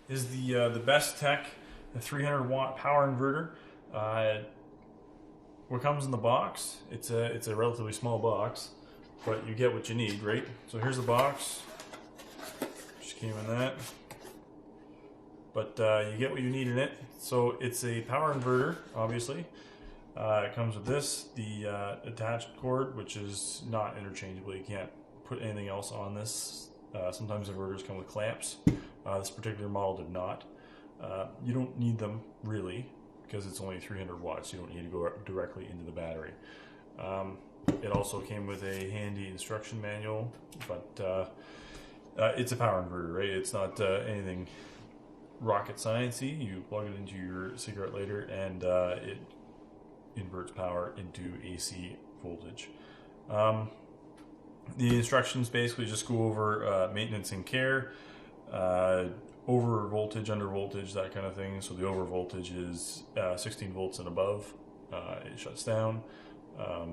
is the BESTEK, the 300-watt power inverter. What comes in the box? It's a relatively small box, but you get what you need, right? So here's the box. Just came in that. But you get what you need in it. So it's a power inverter, obviously. It comes with this, the attached cord, which is not interchangeable. You can't put anything else on this. Sometimes inverters come with clamps. This particular model did not. You don't need them, really, because it's only 300 watts. You don't need to go directly into the battery. It also came with a handy instruction manual, but it's a power inverter, right? It's not anything rocket sciencey. You plug it into your cigarette lighter and it inverts power into AC voltage. The instructions basically just go over maintenance and care, over voltage, under voltage, that kind of thing. So the over voltage is 16 volts and above. It shuts down. I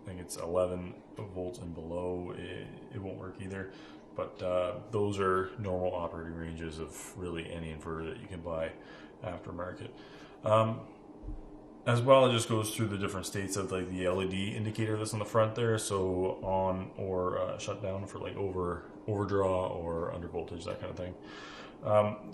think it's 11 volts and below. It won't work either. But those are normal operating ranges of really any inverter that you can buy aftermarket. As well, it just goes through the different states of like the LED indicator that's on the front there, so on or shut down for like overdraw or under voltage, that kind of thing.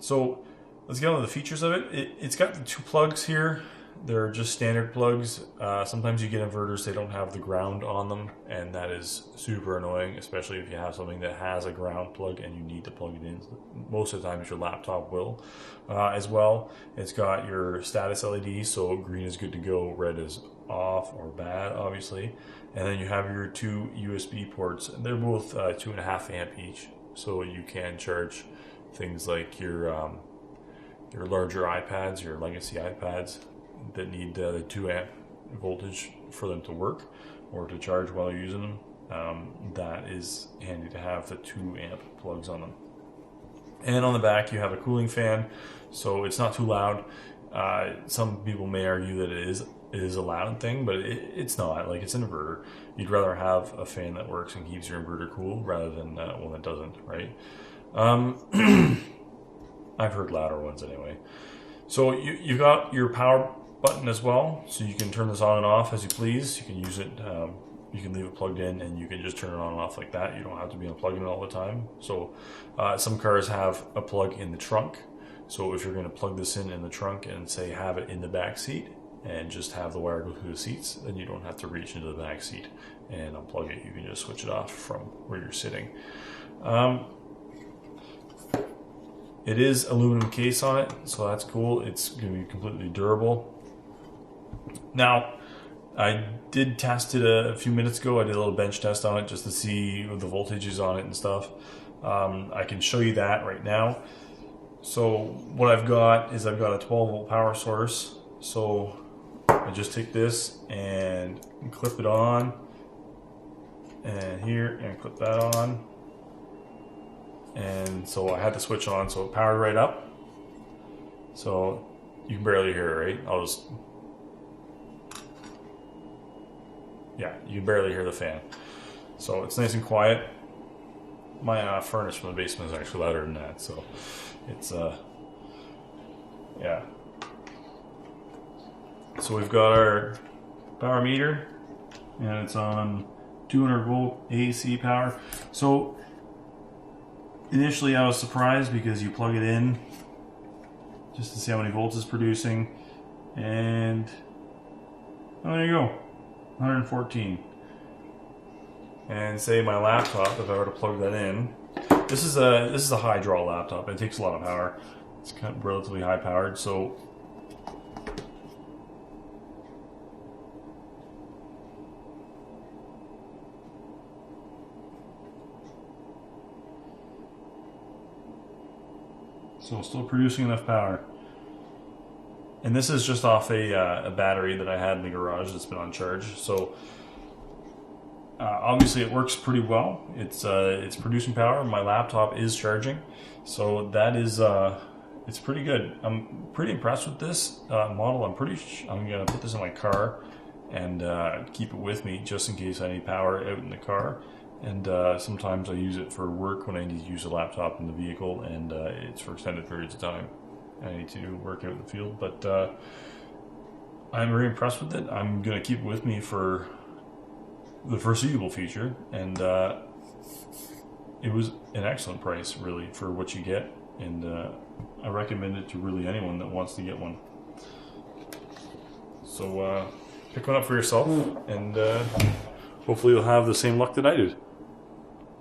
So let's get on to the features of it. It's got the two plugs here. They're just standard plugs. Sometimes you get inverters, they don't have the ground on them, and that is super annoying, especially if you have something that has a ground plug and you need to plug it in. Most of the times your laptop will. As well, it's got your status LED, so green is good to go, red is off or bad, obviously. And then you have your two USB ports. They're both 2.5 amp each, so you can charge things like your larger iPads, your legacy iPads, that need the 2 amp voltage for them to work or to charge while you're using them. That is handy to have the 2 amp plugs on them. And on the back you have a cooling fan, so it's not too loud. Some people may argue that it is a loud thing, but it's not. Like, it's an inverter. You'd rather have a fan that works and keeps your inverter cool rather than one that doesn't, right? I've heard louder ones anyway. So you've got your power button as well, so you can turn this on and off as you please. You can use it, you can leave it plugged in and you can just turn it on and off like that. You don't have to be unplugging it all the time. So some cars have a plug in the trunk, so if you're going to plug this in the trunk and say have it in the back seat and just have the wire go through the seats, then you don't have to reach into the back seat and unplug it. You can just switch it off from where you're sitting. It is aluminum case on it, so that's cool. It's going to be completely durable. Now, I did test it a few minutes ago. I did a little bench test on it just to see the voltages on it and stuff. I can show you that right now. So what I've got is I've got a 12 volt power source. So I just take this and clip it on, and here, and clip that on. And so I had the switch on, so it powered right up. So you can barely hear it, right? Yeah, you can barely hear the fan. So it's nice and quiet. My furnace from the basement is actually louder than that, so it's yeah. So we've got our power meter, and it's on 200 volt AC power. So initially I was surprised because you plug it in just to see how many volts it's producing, and oh, there you go, 114. And say my laptop, if I were to plug that in, this is a high draw laptop. It takes a lot of power. It's kind of relatively high powered, so still producing enough power. And this is just off a battery that I had in the garage that's been on charge. So obviously it works pretty well. It's producing power. My laptop is charging, so that is it's pretty good. I'm pretty impressed with this model. I'm gonna put this in my car and keep it with me just in case I need power out in the car. And sometimes I use it for work when I need to use a laptop in the vehicle, and it's for extended periods of time. I need to work out in the field, but I'm very impressed with it. I'm going to keep it with me for the foreseeable future, and it was an excellent price, really, for what you get, and I recommend it to really anyone that wants to get one. So pick one up for yourself, and hopefully you'll have the same luck that I did.